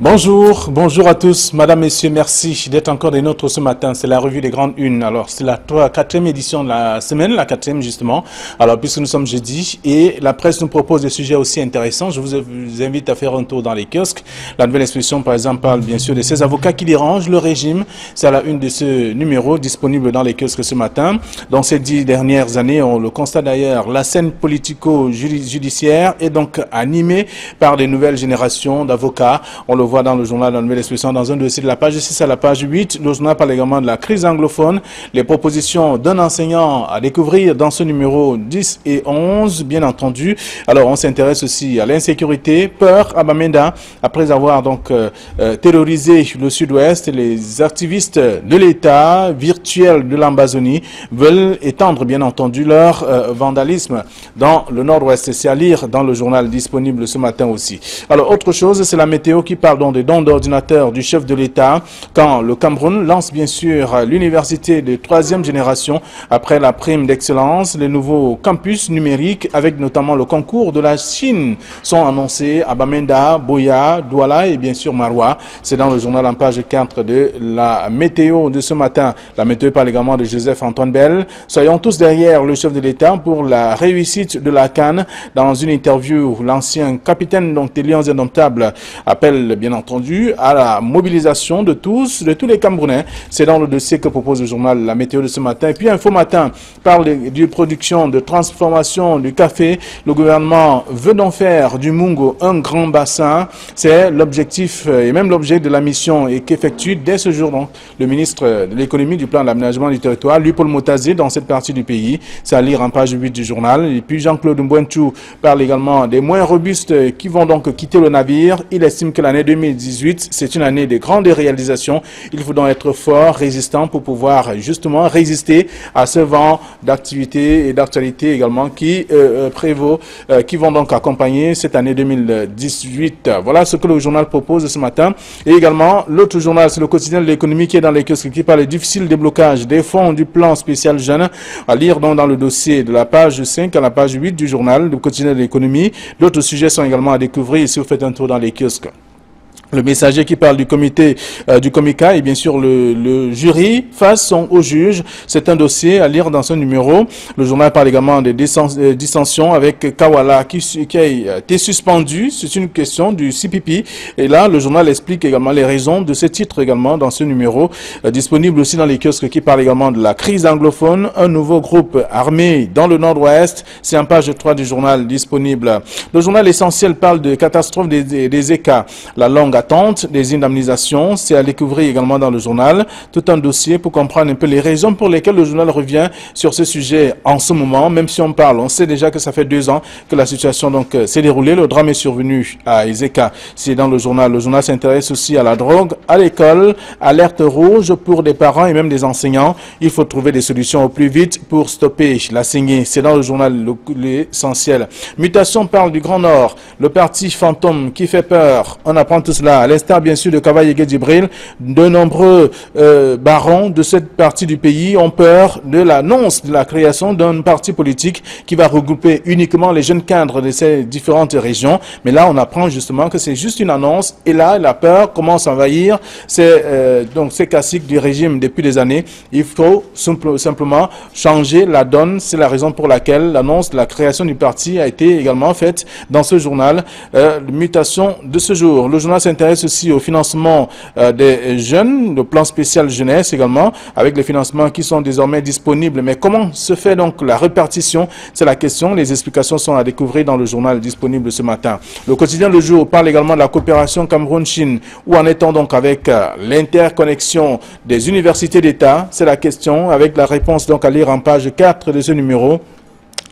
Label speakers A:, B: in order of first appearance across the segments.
A: Bonjour, bonjour à tous, madame, messieurs, merci d'être encore des nôtres ce matin. C'est la revue des grandes unes. Alors, c'est la quatrième édition de la semaine, la quatrième justement. Alors, puisque nous sommes jeudi et la presse nous propose des sujets aussi intéressants, je vous invite à faire un tour dans les kiosques. La nouvelle expression, par exemple, parle bien sûr de ces avocats qui dérangent le régime. C'est à la une de ce numéro disponible dans les kiosques ce matin. Dans ces 10 dernières années, on le constate d'ailleurs, la scène politico-judiciaire est donc animée par des nouvelles générations d'avocats. On le voit dans le journal La Nouvelle Expression, dans un dossier de la page 6 à la page 8. Le journal parle également de la crise anglophone, les propositions d'un enseignant à découvrir dans ce numéro 10 et 11, bien entendu. Alors, on s'intéresse aussi à l'insécurité, peur à Bamenda, après avoir donc terrorisé le sud-ouest. Les activistes de l'État virtuel de l'Ambazonie veulent étendre, bien entendu, leur vandalisme dans le nord-ouest. C'est à lire dans le journal disponible ce matin aussi. Alors, autre chose, c'est la météo qui parle donc des dons d'ordinateurs du chef de l'État quand le Cameroun lance bien sûr l'université de 3e génération après la prime d'excellence. Les nouveaux campus numériques avec notamment le concours de la Chine sont annoncés à Bamenda, Boya, Douala et bien sûr Maroua. C'est dans le journal en page 4 de la météo de ce matin. La météo parle également de Joseph-Antoine Bell. Soyons tous derrière le chef de l'État pour la réussite de la CAN. Dans une interview, l'ancien capitaine donc des Lions Indomptables appelle bien entendu à la mobilisation de tous les Camerounais. C'est dans le dossier que propose le journal La Météo de ce matin. Et puis Info Matin parle de production, de transformation du café. Le gouvernement veut donc faire du Mungo un grand bassin. C'est l'objectif et même l'objet de la mission et qu'effectue dès ce jour donc le ministre de l'économie, du plan d'aménagement du territoire, lui Paul Motazé, dans cette partie du pays. C'est à lire en page 8 du journal. Et puis Jean-Claude Mbouentou parle également des moins robustes qui vont donc quitter le navire. Il estime que l'année 2018, c'est une année de grandes réalisations. Il faut donc être fort, résistant pour pouvoir justement résister à ce vent d'activité et d'actualité également qui prévaut, qui vont donc accompagner cette année 2018. Voilà ce que le journal propose ce matin. Et également, l'autre journal, c'est le quotidien de l'économie qui est dans les kiosques qui parle du difficile déblocage des fonds du plan spécial jeune. À lire donc dans le dossier de la page 5 à la page 8 du journal, le quotidien de l'économie. D'autres sujets sont également à découvrir si vous faites un tour dans les kiosques. Le messager qui parle du comité du Comica et bien sûr le jury face au juge. C'est un dossier à lire dans ce numéro. Le journal parle également des dissensions avec Kawala qui a été suspendu. C'est une question du CPP. Et là, le journal explique également les raisons de ce titre également dans ce numéro. Disponible aussi dans les kiosques qui parle également de la crise anglophone. Un nouveau groupe armé dans le nord-ouest. C'est en page 3 du journal disponible. Le journal essentiel parle de catastrophe des ECA. La longue attente des indemnisations, c'est à découvrir également dans le journal. Tout un dossier pour comprendre un peu les raisons pour lesquelles le journal revient sur ce sujet en ce moment. Même si on parle, on sait déjà que ça fait 2 ans que la situation donc s'est déroulée. Le drame est survenu à Ezeka. C'est dans le journal. Le journal s'intéresse aussi à la drogue, à l'école, alerte rouge pour des parents et même des enseignants. Il faut trouver des solutions au plus vite pour stopper la saignée. C'est dans le journal l'essentiel. Mutation parle du Grand Nord, le parti fantôme qui fait peur. On apprend tout cela à l'instar bien sûr de Kavaye Djibril. De nombreux barons de cette partie du pays ont peur de l'annonce de la création d'un parti politique qui va regrouper uniquement les jeunes cadres de ces différentes régions. Mais là, on apprend justement que c'est juste une annonce et là, la peur commence à envahir ces classiques du régime depuis des années. Il faut simplement changer la donne. C'est la raison pour laquelle l'annonce de la création du parti a été également faite dans ce journal. Mutation de ce jour. Le journal s'intéresse aussi au financement des jeunes, le plan spécial jeunesse également, avec les financements qui sont désormais disponibles. Mais comment se fait donc la répartition? C'est la question. Les explications sont à découvrir dans le journal disponible ce matin. Le quotidien Le Jour parle également de la coopération Cameroun-Chine. Où en est-on donc avec l'interconnexion des universités d'État? C'est la question, avec la réponse donc à lire en page 4 de ce numéro.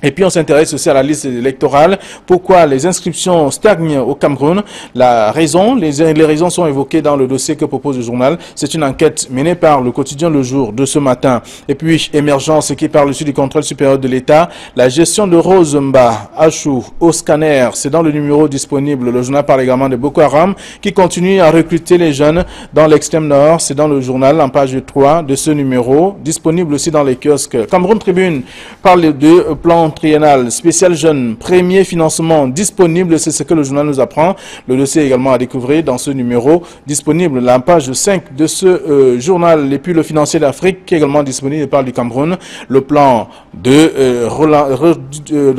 A: Et puis on s'intéresse aussi à la liste électorale. Pourquoi les inscriptions stagnent au Cameroun? La raison, les raisons sont évoquées dans le dossier que propose le journal. C'est une enquête menée par le quotidien Le Jour de ce matin. Et puis émergence qui parle aussi du contrôle supérieur de l'État. La gestion de Rosemba, Achou, au scanner, c'est dans le numéro disponible. Le journal parle également de Boko Haram qui continue à recruter les jeunes dans l'extrême nord. C'est dans le journal en page 3 de ce numéro, disponible aussi dans les kiosques. Cameroun Tribune parle de plan triennal spécial jeune, premier financement disponible, c'est ce que le journal nous apprend. Le dossier est également à découvrir dans ce numéro disponible, la page 5 de ce journal. Et puis le financier d'Afrique qui est également disponible, il parle du Cameroun. Le plan de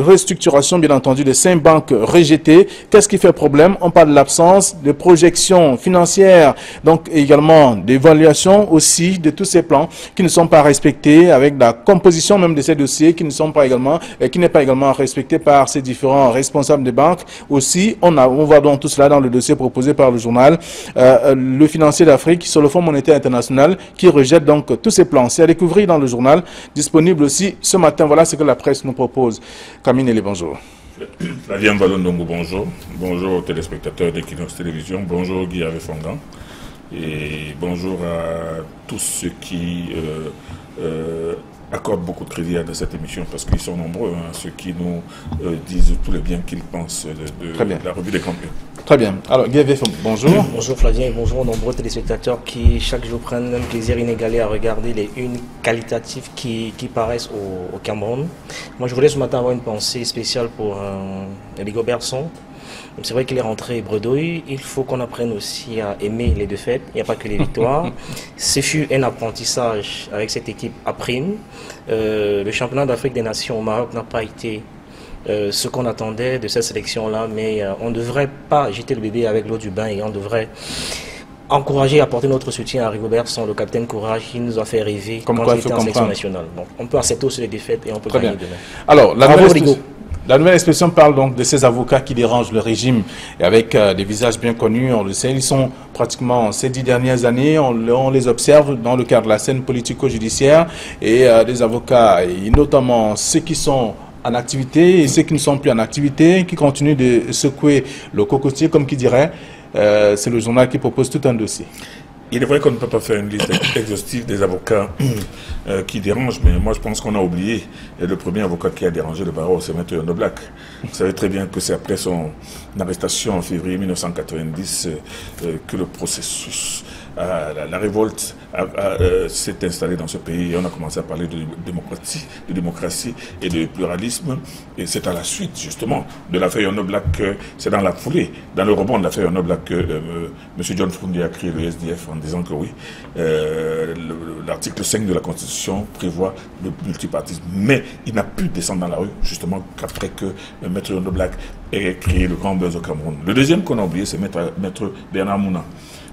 A: restructuration, bien entendu, de 5 banques rejetées. Qu'est-ce qui fait problème? On parle de l'absence de projections financières, donc également d'évaluation aussi de tous ces plans qui ne sont pas respectés, avec la composition même de ces dossiers qui ne sont pas également, qui n'est pas également respectée par ces différents responsables des banques. Aussi, on voit donc tout cela dans le dossier proposé par le journal. Le financier d'Afrique sur le Fonds monétaire international qui rejette donc tous ces plans. C'est à découvrir dans le journal, disponible aussi ce matin. Voilà ce que la presse nous propose. Camille Nelly, bonjour.
B: Flavien Valondongo, bonjour. Bonjour aux téléspectateurs d'Equinox Télévision. Bonjour Guy Fongan. Et bonjour à tous ceux qui accordent beaucoup de crédit à cette émission, parce qu'ils sont nombreux, hein, ceux qui nous disent tout le bien qu'ils pensent de la revue des campagnes.
A: Très bien. Alors, Guy, bonjour.
C: Bonjour Flavien et bonjour aux nombreux téléspectateurs qui chaque jour prennent un plaisir inégalé à regarder les unes qualitatives qui paraissent au Cameroun. Moi, je voulais ce matin avoir une pensée spéciale pour Rigobert Song. C'est vrai qu'il est rentré bredouille, il faut qu'on apprenne aussi à aimer les défaites, il n'y a pas que les victoires. Ce fut un apprentissage avec cette équipe à prime. Le championnat d'Afrique des Nations au Maroc n'a pas été ce qu'on attendait de cette sélection-là, mais on ne devrait pas jeter le bébé avec l'eau du bain et on devrait encourager et apporter notre soutien à Rigobert Song, le capitaine courage qui nous a fait rêver quand il était en sélection nationale. Donc, on peut accepter aussi les défaites et on peut gagner demain.
A: Alors, la nouvelle expression parle donc de ces avocats qui dérangent le régime et avec des visages bien connus, on le sait, ils sont pratiquement ces 10 dernières années, on les observe dans le cadre de la scène politico-judiciaire et des avocats, et notamment ceux qui sont en activité et ceux qui ne sont plus en activité, qui continuent de secouer le cocotier, comme qui dirait. C'est le journal qui propose tout un dossier.
B: Il est vrai qu'on ne peut pas faire une liste exhaustive des avocats qui dérangent, mais moi je pense qu'on a oublié le premier avocat qui a dérangé le barreau, c'est Maître Yondo Black. Vous savez très bien que c'est après son arrestation en février 1990 que le processus, la révolte s'est installée dans ce pays et on a commencé à parler de démocratie et de pluralisme. Et c'est à la suite justement de l'affaire Yondo Black, c'est dans la foulée, dans le rebond de l'affaire Yondo Black que M. John Froundi a créé le SDF en disant que oui, l'article 5 de la Constitution prévoit le multipartisme. Mais il n'a pu descendre dans la rue justement qu'après que Maître Yondo Black ait créé le grand buzz au Cameroun. Le deuxième qu'on a oublié, c'est Maître Bernard Mouna.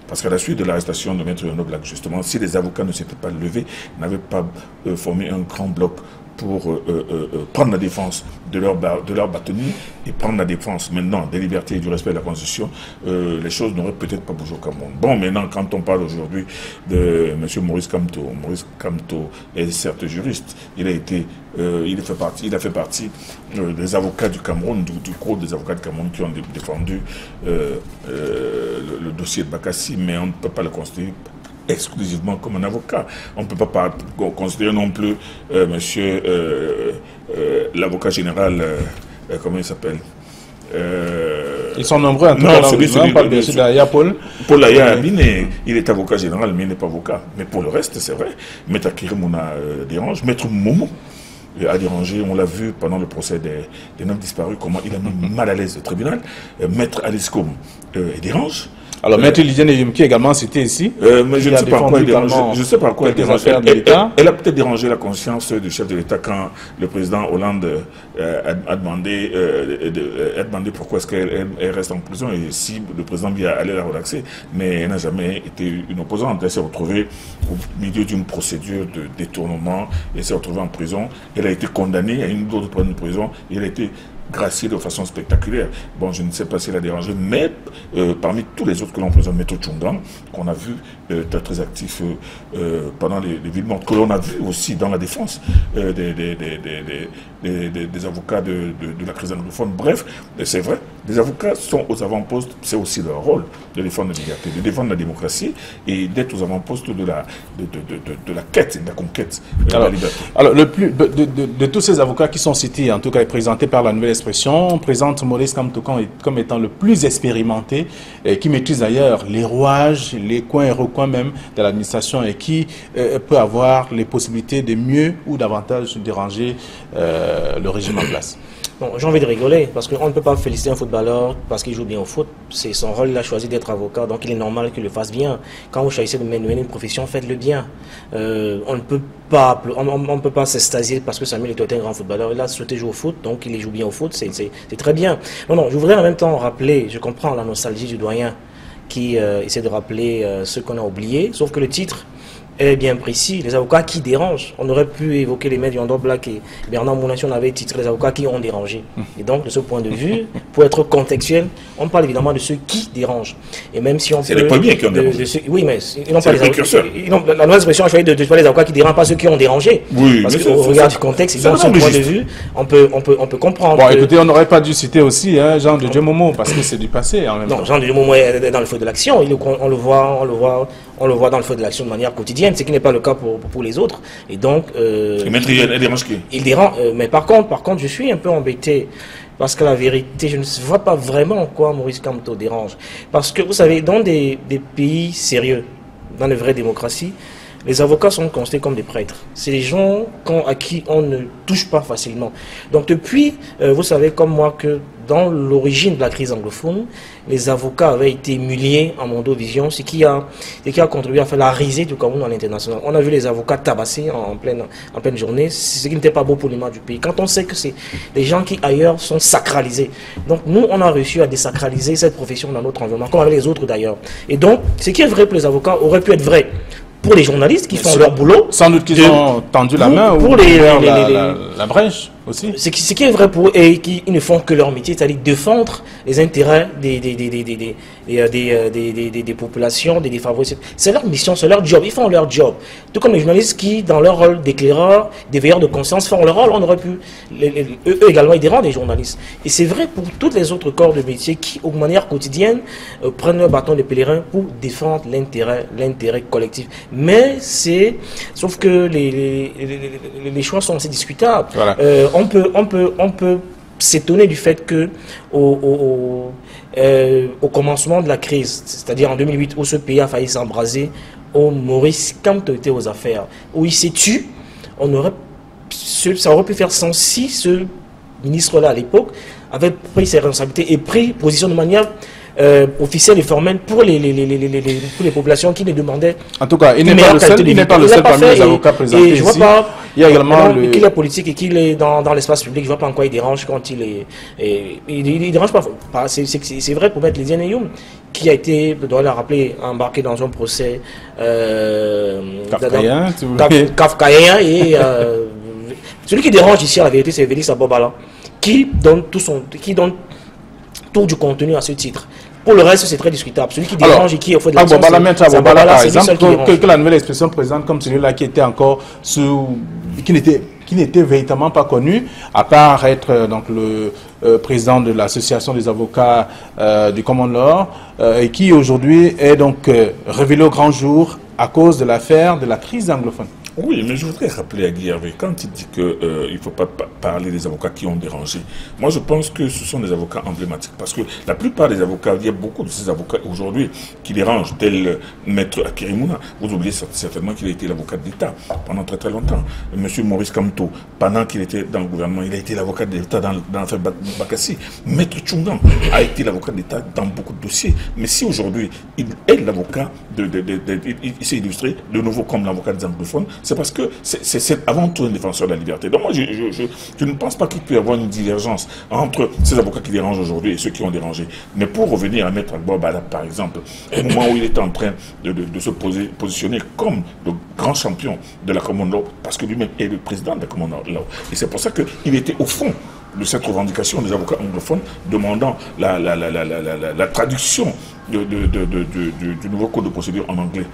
B: Parce qu'à la suite de l'arrestation de Maître Yondo Black, justement, si les avocats ne s'étaient pas levés, n'avaient pas formé un grand bloc pour prendre la défense de leur bâtonnier et prendre la défense maintenant des libertés et du respect de la Constitution, les choses n'auraient peut-être pas bougé au Cameroun. Bon, maintenant, quand on parle aujourd'hui de M. Maurice Kamto est certes juriste, il a fait partie des avocats du Cameroun, du groupe des avocats du Cameroun qui ont défendu le dossier de Bakassi, mais on ne peut pas le considérer exclusivement comme un avocat. On ne peut pas considérer non plus l'avocat général, comment il s'appelle,
A: ils sont nombreux en tout
B: cas.
A: Non, celui parle bien sûr d'Aya Paul.
B: Paul Aya, il est avocat général, mais il n'est pas avocat. Mais pour le reste, c'est vrai. Maître Akirimuna dérange. Maître Momo a dérangé. On l'a vu pendant le procès des 9 disparus, comment il a mis mal à l'aise le tribunal. Maître Alisco dérange.
A: Alors, Maître Lydiane Yumki également cité ici.
B: Mais je ne sais pas pourquoi il dérange. Je ne sais pas pourquoi il dérange. Elle a peut-être dérangé la conscience du chef de l'État quand le président Hollande a demandé pourquoi est-ce qu'elle reste en prison et si le président allait la relaxer. Mais elle n'a jamais été une opposante. Elle s'est retrouvée au milieu d'une procédure de détournement. Elle s'est retrouvée en prison. Elle a été condamnée à une autre peine de prison. Et elle a été gracié de façon spectaculaire. Bon, je ne sais pas s'il a dérangé, mais parmi tous les autres que l'on présente, Maître Tchungang, qu'on a vu très actif pendant les villes mortes, que l'on a vu aussi dans la défense des avocats de la crise anglophone. Bref, c'est vrai, les avocats sont aux avant-postes, c'est aussi leur rôle de défendre la liberté, de défendre la démocratie et d'être aux avant-postes de la quête, de la conquête de la liberté.
A: Alors, de tous ces avocats qui sont cités, en tout cas présentés par la nouvelle expression. On présente Maurice Kamto comme étant le plus expérimenté, et qui maîtrise d'ailleurs les rouages, les coins et recoins même de l'administration et qui peut avoir les possibilités de mieux ou davantage déranger le régime en place.
C: Bon, j'ai envie de rigoler parce qu'on ne peut pas féliciter un footballeur parce qu'il joue bien au foot. C'est son rôle, il a choisi d'être avocat, donc il est normal qu'il le fasse bien. Quand vous choisissez de mener une profession, faites-le bien. On ne peut pas s'extasier parce que Samuel Eto'o est un grand footballeur. Il a souhaité jouer au foot, donc il joue bien au foot, c'est très bien. Non, je voudrais en même temps rappeler, je comprends la nostalgie du doyen qui essaie de rappeler ce qu'on a oublié, sauf que le titre est bien précis, les avocats qui dérangent. On aurait pu évoquer les maîtres Yondo Black et Bernard Mounassi, on avait titré les avocats qui ont dérangé. Et donc, de ce point de vue, pour être contextuel, on parle évidemment de ceux qui dérangent. Et même si on
B: c'est les premiers qui ont dérangé.
C: Oui, mais ils n'ont pas les
B: précurseurs.
C: La nouvelle expression a choisi de parler des avocats qui dérangent, pas ceux qui ont dérangé.
B: Oui,
C: parce qu'au regard du contexte, et de ce point de vue, on peut comprendre.
A: Bon, écoutez, on n'aurait pas dû citer aussi Jean de Dieu Momo, parce que c'est du passé en même temps.
C: Non, Jean de Dieu Momo est dans le feu de l'action. On le voit dans le feu de l'action de manière quotidienne, ce qui n'est pas le cas pour les autres. Et donc, il dérange. Mais par contre, je suis un peu embêté. Parce que la vérité, je ne vois pas vraiment en quoi Maurice Kamto dérange. Parce que, vous savez, dans des pays sérieux, dans les vraies démocraties, les avocats sont considérés comme des prêtres. C'est des gens à qui on ne touche pas facilement. Donc depuis, vous savez comme moi que dans l'origine de la crise anglophone, les avocats avaient été humiliés en Mondovision, ce qui a contribué à faire la risée du Cameroun à l'international. On a vu les avocats tabassés en pleine journée, ce qui n'était pas beau pour l'image du pays. Quand on sait que c'est des gens qui ailleurs sont sacralisés. Donc nous, on a réussi à désacraliser cette profession dans notre environnement, comme avec les autres d'ailleurs. Et donc, ce qui est vrai pour les avocats aurait pu être vrai pour les journalistes qui font leur boulot.
A: Sans doute qu'ils ont tendu la main
C: pour
A: la brèche aussi.
C: Ce qui est vrai pour eux et qu'ils ne font que leur métier, c'est-à-dire défendre les intérêts des populations, des défavorisés. C'est leur mission, c'est leur job, ils font leur job. Tout comme les journalistes qui, dans leur rôle d'éclaireurs, des veilleurs de conscience, font leur rôle, on aurait pu, eux également, ils dérangent des journalistes. Et c'est vrai pour tous les autres corps de métier qui, de manière quotidienne, prennent leur bâton de pèlerin pour défendre l'intérêt collectif. Mais sauf que les choix sont assez discutables. Voilà. On peut s'étonner du fait que au commencement de la crise, c'est-à-dire en 2008, où ce pays a failli s'embraser, où Maurice Kamto était aux affaires, où il s'est tué, ça aurait pu faire sens si ce ministre-là à l'époque avait pris ses responsabilités et pris position de manière officielle et formelle pour les populations qui les demandaient.
A: En tout cas, il n'est pas le seul parmi les avocats présentés ici. Il y a également
C: qu'il est politique et qu'il est dans l'espace public, je ne vois pas en quoi il dérange quand il dérange pas. C'est vrai pour Maître Lydiane Youm, qui a été, je dois le rappeler, embarqué dans un procès kafkaïen et celui qui dérange ici, à la vérité, c'est Félix Abobala, qui donne tout du contenu à ce titre. Pour le reste, c'est très discutable. Celui qui dérange et qui est au fond de l'action,
A: par exemple, que la nouvelle expression présente comme celui-là qui était encore qui n'était véritablement pas connu, à part être donc le président de l'association des avocats du Common Law, et qui aujourd'hui est donc révélé au grand jour à cause de l'affaire de la crise anglophone.
B: Oui, mais je voudrais rappeler à Guy Hervé, quand il dit qu'il ne faut pas parler des avocats qui ont dérangé, moi je pense que ce sont des avocats emblématiques, parce que la plupart des avocats, il y a beaucoup de ces avocats aujourd'hui qui dérangent, tel Maître Akérémouna. Vous oubliez certainement qu'il a été l'avocat de l'État pendant très très longtemps. Monsieur Maurice Kamto, pendant qu'il était dans le gouvernement, il a été l'avocat de l'État dans l'affaire Bakassi. Maître Tchungan a été l'avocat de l'État dans beaucoup de dossiers. Mais si aujourd'hui il est l'avocat, il s'est illustré de nouveau comme l'avocat des anglophones, c'est parce que c'est avant tout un défenseur de la liberté. Donc moi, je ne pense pas qu'il puisse y avoir une divergence entre ces avocats qui dérangent aujourd'hui et ceux qui ont dérangé. Mais pour revenir à Maître Agbo Bala, par exemple, au moment où il est en train de se positionner comme le grand champion de la Common Law, parce que lui-même est le président de la Common Law. Et c'est pour ça qu'il était au fond de cette revendication des avocats anglophones demandant la traduction du nouveau code de procédure en anglais.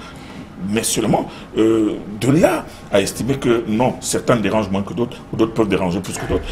B: Mais seulement, de là à estimer que non, certains dérangent moins que d'autres, ou d'autres peuvent déranger plus que d'autres.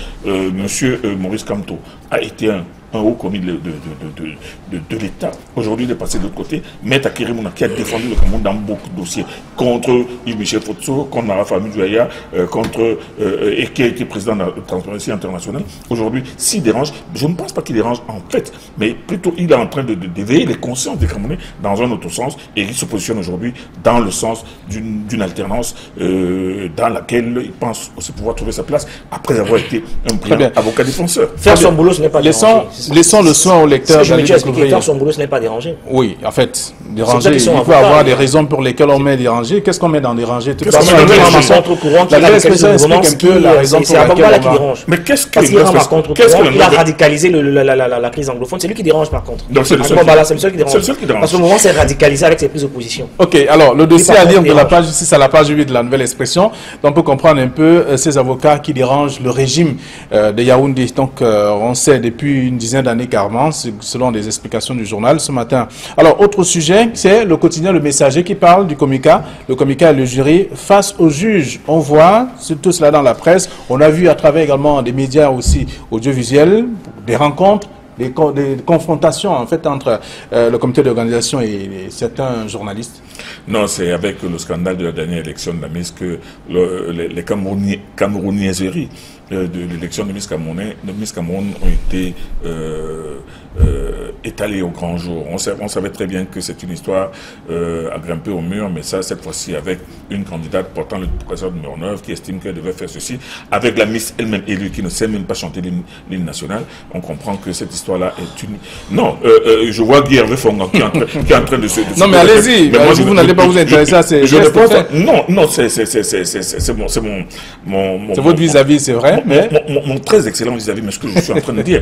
B: Monsieur Maurice Kamto a été un un haut commis de l'État. Aujourd'hui, il est passé de l'autre côté. Maître Akérémouna, qui a défendu le Cameroun dans beaucoup de dossiers, contre Yves-Michel Fotso, contre Marafa Mujouaya, et qui a été président de la Transparency International. Aujourd'hui, s'il dérange, je ne pense pas qu'il dérange en fait, mais plutôt il est en train d'éveiller les consciences des Camerounais dans un autre sens, et il se positionne aujourd'hui dans le sens d'une alternance dans laquelle il pense aussi pouvoir trouver sa place après avoir été un brillant avocat défenseur.
C: Faire son boulot, ce n'est pas déranger.
A: Laissons le soin au lecteur
C: d'aller découvrir. Faire son boulot, ce n'est pas déranger.
A: Oui, en fait, déranger, il peut avoir des raisons pour lesquelles on met déranger. Qu'est-ce qu'on met dans déranger?
C: C'est Abamba qui dérange.
B: Mais qu'est-ce
C: qu'il a radicalisé la crise anglophone? C'est lui qui dérange par contre. C'est le seul qui dérange. Parce que le moment, c'est radicalisé avec ses prises de position.
A: Ok, alors le dossier à lire de la page 6 à la page 8 de la Nouvelle Expression. Donc, on peut comprendre un peu ces avocats qui dérangent le régime de Yaoundé. Donc, on sait depuis une dizaine d'années carrément, selon des explications du journal ce matin. Alors, autre sujet, c'est le quotidien Le Messager qui parle du Comica. Le Comica et le jury face au juge. On voit tout cela dans la presse. On a vu à travers également des médias aussi audiovisuels, des rencontres, des confrontations en fait entre le comité d'organisation et certains journalistes.
B: Non, c'est avec le scandale de la dernière élection de la Miss que les Camerounaiseries de l'élection de Miss Cameroun ont été étalées au grand jour. On savait très bien que c'est une histoire à grimper au mur, mais ça, cette fois-ci, avec une candidate portant le professeur numéro 9 qui estime qu'elle devait faire ceci, avec la Miss elle-même élue qui ne sait même pas chanter l'hymne national, on comprend que cette histoire-là est une... Non, je vois Guy Hervé Fonga qui est en train de se...
A: Non, mais allez-y, vous n'allez pas vous intéresser à ces gestes.
B: Non, c'est
A: votre vis-à-vis, c'est vrai.
B: Mon très excellent vis-à-vis, mais ce que je suis en train de dire,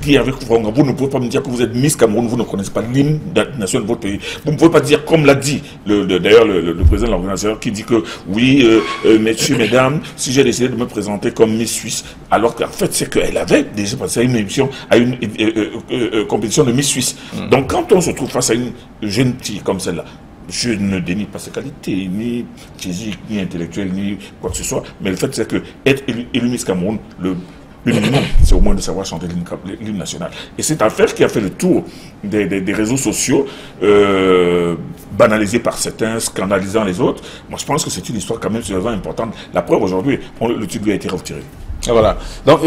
B: Guy Hervé Fonga, vous ne pouvez pas me dire que vous êtes Miss Cameroun, vous ne connaissez pas l'hymne national de votre pays. Vous ne pouvez pas dire, comme l'a dit d'ailleurs le président de l'organisation, qui dit que oui, messieurs, mesdames, si j'ai décidé de me présenter comme Miss Suisse, alors qu'en fait, c'est qu'elle avait déjà passé à une émission, à une compétition de Miss Suisse. Donc, quand on se trouve face à une jeune fille comme celle-là, je ne dénie pas ses qualités, ni physiques, ni intellectuelles, ni quoi que ce soit, mais le fait c'est que être élu Miss Cameroun, le minimum, c'est au moins de savoir chanter l'hymne national. Et cette affaire qui a fait le tour des réseaux sociaux, banalisée par certains, scandalisant les autres, moi je pense que c'est une histoire quand même suffisamment importante. La preuve aujourd'hui, le titre lui a été retiré.
A: Voilà. Donc,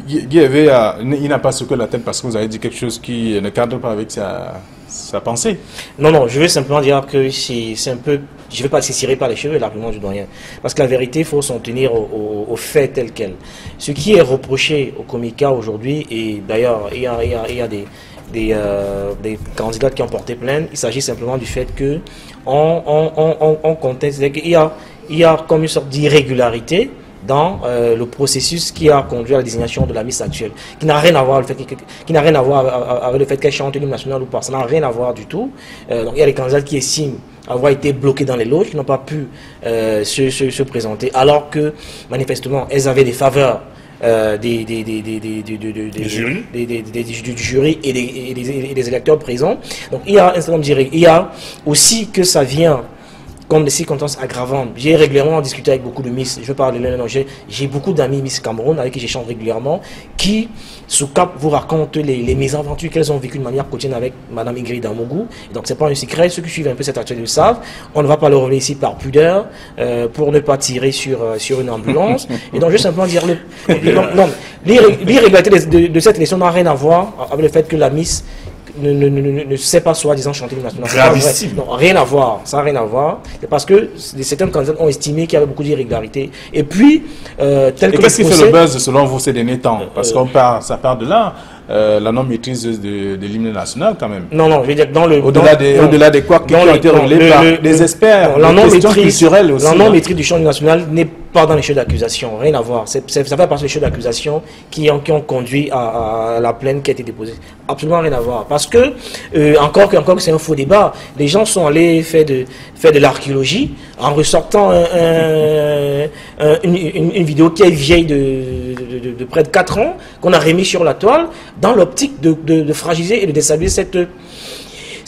A: Guy Hervé, il n'a pas secoué la tête parce que vous avez dit quelque chose qui ne cadre pas avec sa pensée.
C: Non, je veux simplement dire que c'est un peu... Je ne vais pas s'étirer par les cheveux, l'argument du doyen. Parce que la vérité, il faut s'en tenir aux faits tels quels. Ce qui est reproché au Comica aujourd'hui, et d'ailleurs, il y a des candidats qui ont porté plainte, il s'agit simplement du fait que on conteste, il y a comme une sorte d'irrégularité dans le processus qui a conduit à la désignation de la Miss actuelle, qui n'a rien à voir avec le fait qu'elle chante l'hymne national ou pas, ça n'a rien à voir du tout. Donc il y a des candidats qui estiment avoir été bloqués dans les loges, qui n'ont pas pu se présenter, alors que manifestement elles avaient des faveurs du jury et des électeurs présents. Donc il y a un certain nombre d'irrégularités. Il y a aussi que ça vient comme des circonstances aggravantes. J'ai régulièrement discuté avec beaucoup de Miss. Je parle de l'un, j'ai beaucoup d'amis Miss Cameroun avec qui j'échange régulièrement, qui, sous cap, vous racontent les mésaventures qu'elles ont vécues de manière quotidienne avec Madame Ingrid Damougou. Donc c'est pas un secret. Ceux qui suivent un peu cette actualité le savent. On ne va pas le revenir ici par pudeur, pour ne pas tirer sur une ambulance. Et donc je vais simplement dire l'irrégularité de cette élection n'a rien à voir avec le fait que la Miss ne sait pas soi-disant chanter le national.
B: Gravissime.
C: Non, rien à voir. Ça n'a rien à voir. C'est parce que certains candidats ont estimé qu'il y avait beaucoup d'irrégularités. Et puis,
A: qu'est-ce qui fait le buzz selon vous ces derniers temps? Parce ça part de là. La non-maîtrise de l'hymne national quand même.
C: Non, je veux dire
A: au-delà des couacs qui ont été relevés par des experts,
C: la non-maîtrise du chant national n'est pas dans les chefs d'accusation, rien à voir. Ça fait partie des chefs d'accusation qui ont conduit à la plainte qui a été déposée. Absolument rien à voir. Parce que, encore que c'est un faux débat, les gens sont allés faire de l'archéologie en ressortant une vidéo qui est vieille de près de 4 ans, qu'on a remis sur la toile, dans l'optique de fragiliser et de déstabiliser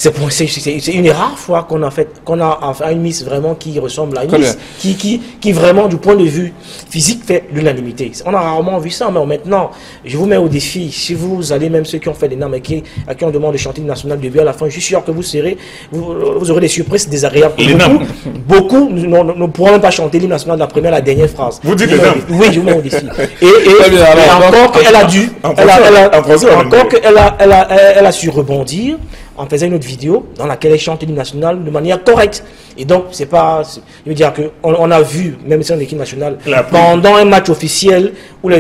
C: c'est une rare fois qu'on a enfin une Miss vraiment qui ressemble à une Miss, qui vraiment, du point de vue physique, fait l'unanimité. On a rarement vu ça, mais maintenant, je vous mets au défi. Si vous allez, même ceux qui ont fait des normes et à qui on demande de chanter l'hymne national début à la fin, je suis sûr que vous aurez des surprises désagréables. Beaucoup ne pourront même pas chanter l'hymne national de la première à la dernière phrase.
B: Vous dites les normes?
C: Oui, je vous mets au défi. Et encore qu'elle a dû, elle a su rebondir en faisant une autre vidéo dans laquelle elle chante l'hymne national de manière correcte. Et donc, c'est pas... Je veux dire qu'on a vu, même si on est l'équipe nationale, pendant un match officiel où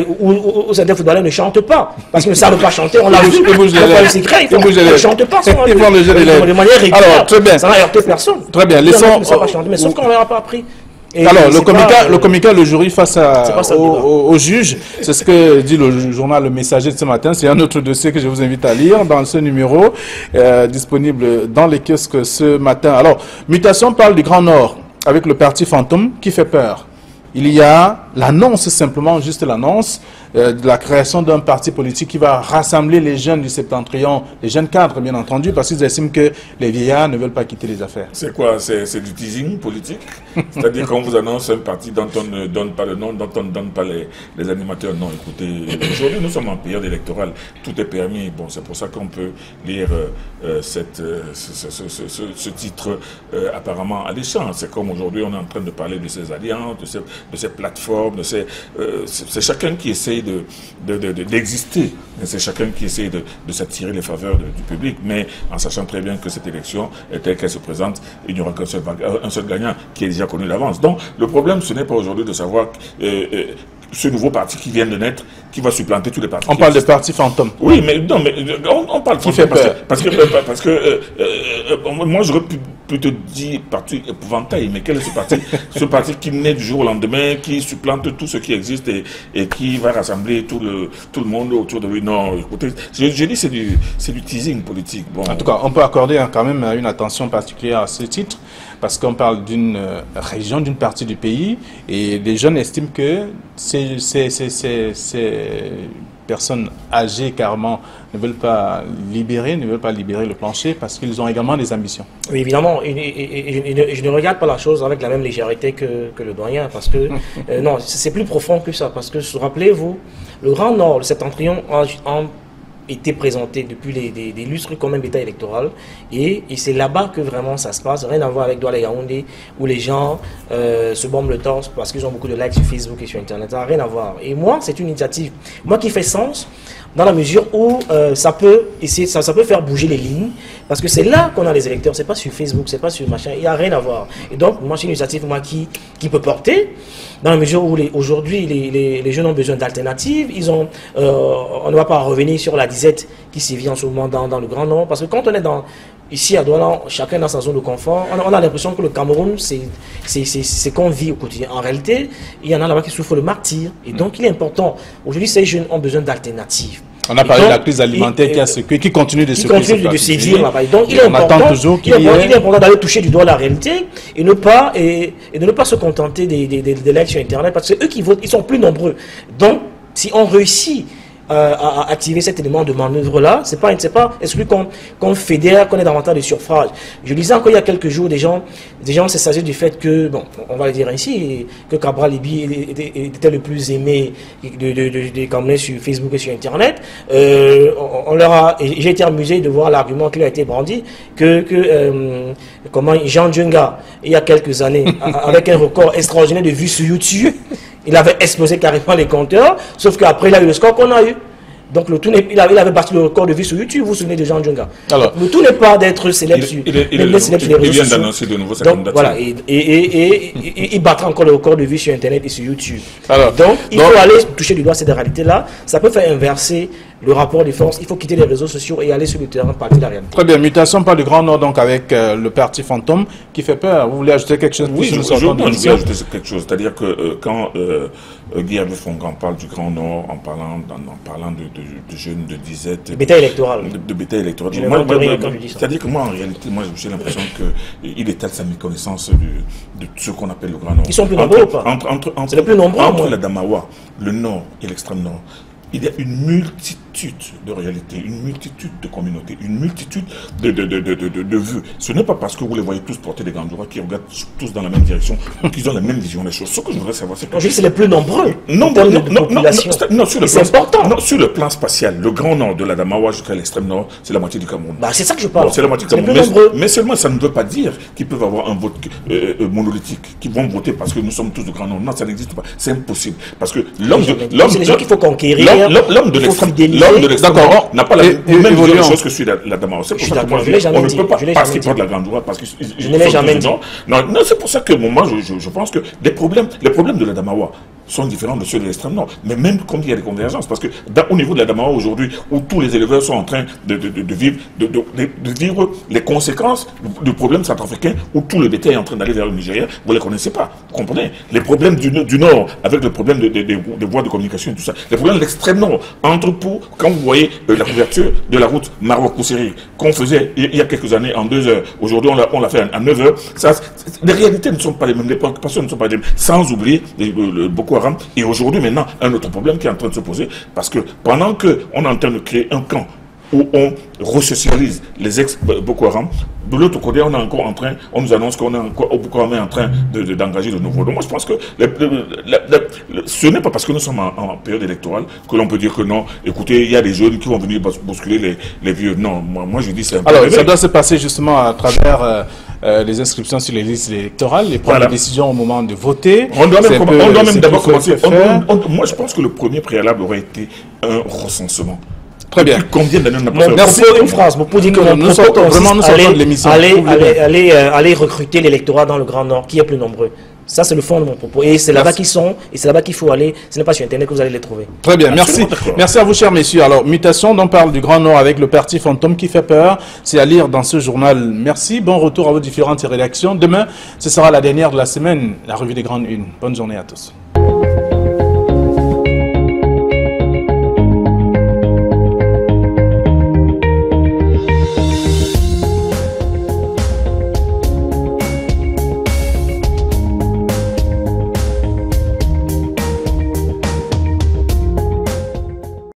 C: certains footballeurs ne chantent pas, parce qu'ils ne savent pas chanter, on l'a vu, ils ne chantent pas de manière régulière.
A: Alors, très bien.
C: Ça n'a heurté personne.
A: Très bien, laissons...
C: Mais sauf qu'on ne leur a pas appris.
A: Et alors, le communiqué, le jury face au juge, c'est ce que dit le journal Le Messager de ce matin. C'est un autre dossier que je vous invite à lire dans ce numéro, disponible dans les kiosques ce matin. Alors, Mutation parle du Grand Nord avec le parti fantôme qui fait peur. Il y a l'annonce, simplement, juste l'annonce de la création d'un parti politique qui va rassembler les jeunes du septentrion, les jeunes cadres, bien entendu, parce qu'ils estiment que les vieillards ne veulent pas quitter les affaires.
B: C'est quoi? C'est du teasing politique? C'est-à-dire qu'on vous annonce un parti dont on ne donne pas le nom, dont on ne donne pas les animateurs. Non, écoutez, aujourd'hui, nous sommes en période électorale. Tout est permis. Bon, c'est pour ça qu'on peut lire ce titre apparemment alléchant. C'est comme aujourd'hui, on est en train de parler de ces alliances, de ces plateformes, c'est chacun qui essaie d'exister. C'est chacun qui essaie de s'attirer les faveurs du public, mais en sachant très bien que cette élection est telle qu'elle se présente, il n'y aura qu'un seul gagnant qui est déjà connu d'avance. Donc le problème, ce n'est pas aujourd'hui de savoir ce nouveau parti qui vient de naître, qui va supplanter tous les partis.
A: On parle de partis fantômes.
B: Oui, mais non, mais on parle
A: qui fait peur.
B: Parce que moi j'aurais pu te dire parti épouvantail, mais quel est ce parti? Ce parti qui naît du jour au lendemain, qui supplante tout ce qui existe et qui va rassembler tout le monde autour de lui. Non, écoutez, je dis c'est du teasing politique. Bon.
A: En tout cas, on peut accorder quand même une attention particulière à ce titre, parce qu'on parle d'une région, d'une partie du pays, et les jeunes estiment que ces personnes âgées carrément ne veulent pas libérer le plancher parce qu'ils ont également des ambitions.
C: Oui, évidemment, et je ne regarde pas la chose avec la même légèreté que le doyen, parce que non, c'est plus profond que ça, parce que rappelez-vous, le Grand Nord, le septentrion, en été présenté depuis des lustres comme un État électoral, et c'est là-bas que vraiment ça se passe, rien à voir avec Douala-Yaoundé où les gens se bombent le torse parce qu'ils ont beaucoup de likes sur Facebook et sur Internet, ça n'a rien à voir. Et moi, c'est une initiative qui fait sens dans la mesure où ça peut faire bouger les lignes, parce que c'est là qu'on a les électeurs, c'est pas sur Facebook, c'est pas sur machin, il n'y a rien à voir. Et donc, moi, c'est une initiative qui peut porter, dans la mesure où aujourd'hui, les jeunes ont besoin d'alternatives. On ne va pas revenir sur la disette qui sévit en ce moment dans le Grand Nord, parce que quand on est ici à Douala, chacun dans sa zone de confort, on a l'impression que le Cameroun, c'est qu'on vit au quotidien. En réalité, il y en a là-bas qui souffrent le martyre. Et donc, il est important. Aujourd'hui, ces jeunes ont besoin d'alternatives.
A: On a parlé de la crise alimentaire qui continue de
C: sévir là-bas. Donc, il est important d'aller toucher du doigt la réalité et de ne pas se contenter des likes sur Internet, parce que eux qui votent, ils sont plus nombreux. Donc, si on réussit à activer cet élément de manœuvre-là, c'est pas exclu qu'on fédère, qu'on ait davantage de suffrages. Je lisais encore il y a quelques jours, des gens s'agit du fait que, bon, on va le dire ainsi, que Cabral Libi était le plus aimé des Camerounais sur Facebook et sur Internet. J'ai été amusé de voir l'argument qui a été brandi, comment Jean Djenga, il y a quelques années, avec un record extraordinaire de vues sur YouTube, il avait explosé carrément les compteurs, sauf qu'après, il a eu le score qu'on a eu. Donc, il avait battu le record de vues sur YouTube, vous vous souvenez de Jean Djenga. Le tout n'est pas d'être célèbre sur les réseaux sociaux.
B: Il vient d'annoncer de nouveau sa candidature.
C: Voilà, et il battra encore le record de vues sur Internet et sur YouTube. Donc, il faut aller toucher du doigt cette réalité-là. Ça peut faire inverser le rapport des forces. Il faut quitter les réseaux sociaux et aller sur le terrain, partir de la réalité.
A: Très bien, Mutation parle du Grand Nord, donc avec le parti fantôme qui fait peur. Vous voulez ajouter quelque chose?
B: Oui, je voulais ajouter quelque chose. C'est-à-dire que quand Guy Fongan parle du Grand Nord en parlant de jeunes de disette,
C: de bétail électoral.
B: De bétail électoral. C'est-à-dire que moi, en réalité, j'ai l'impression qu'il étale sa méconnaissance de ce qu'on appelle le Grand Nord.
C: Ils sont plus nombreux ou pas? C'est le plus nombreux.
B: Entre la Damawa, le Nord et l'extrême Nord, il y a une multitude multitude de réalités, une multitude de communautés, une multitude de vues. Ce n'est pas parce que vous les voyez tous porter des gandoura qui regardent tous dans la même direction qu'ils ont la même vision des choses. Ce que je voudrais savoir, c'est que...
C: c'est les plus nombreux.
B: Non, c'est important. Non, sur le plan spatial, le grand nord de l'Adamawa jusqu'à l'extrême nord, c'est la moitié du Cameroun.
C: Bah, c'est ça que je parle.
B: C'est la moitié du Cameroun. Mais seulement, ça ne veut pas dire qu'ils peuvent avoir un vote monolithique, qu'ils vont voter parce que nous sommes tous du grand nord. Non, ça n'existe pas. C'est impossible. Parce que l'homme
C: c'est les gens qu'il faut conquérir.
B: L'homme de l'extrême n'a pas la même vision des choses que celui de l'Adamawa. C'est pour ça qu'on ne peut pas passer par de la gandoura parce que
C: je ne l'ai jamais dit.
B: Non, c'est pour ça que moi, je pense que les problèmes de l'Adamawa sont différents de ceux de l'extrême nord. Mais même comme il y a des convergences, parce que au niveau de l'Adamawa aujourd'hui, où tous les éleveurs sont en train de vivre les conséquences du problème centrafricain, où tout le bétail est en train d'aller vers le Nigeria, vous ne les connaissez pas. Vous comprenez? Les problèmes du nord, avec le problème des voies de communication et tout ça. Les problèmes de l'extrême nord, quand vous voyez la couverture de la route Maroc-Kousseri, qu'on faisait il y a quelques années en 2 heures, aujourd'hui on l'a fait en 9 heures, les réalités ne sont pas les mêmes, les préoccupations ne sont pas les mêmes, sans oublier le Boko Haram. Et aujourd'hui, maintenant, un autre problème qui est en train de se poser, parce que pendant qu'on est en train de créer un camp où on resocialise les ex-Boko Haram, de l'autre côté, on nous annonce qu'on est encore, Boko Haram est en train d'engager de nouveaux. Donc moi, je pense que ce n'est pas parce que nous sommes en période électorale que l'on peut dire que non, écoutez, il y a des jeunes qui vont venir bousculer les vieux. Non, moi je dis c'est un peu...
A: Alors, ça doit se passer justement à travers les inscriptions sur les listes électorales, les premières décisions au moment de voter.
B: On doit même d'abord commencer. Moi, je pense que le premier préalable aurait été un recensement.
A: Très bien.
B: Combien d'années on n'a pas fait?
C: Merci. Une phrase, vous pouvez dire que nous sommes de l'émission. Aller recruter l'électorat dans le Grand Nord, qui est plus nombreux. Ça, c'est le fond de mon propos. Et c'est là-bas qu'ils sont, et c'est là-bas qu'il faut aller. Ce n'est pas sur Internet que vous allez les trouver.
A: Très bien, merci. Merci à vous, chers messieurs. Alors, mutation, dont parle du Grand Nord avec le parti fantôme qui fait peur. C'est à lire dans ce journal. Merci. Bon retour à vos différentes rédactions. Demain, ce sera la dernière de la semaine, la revue des grandes unes. Bonne journée à tous.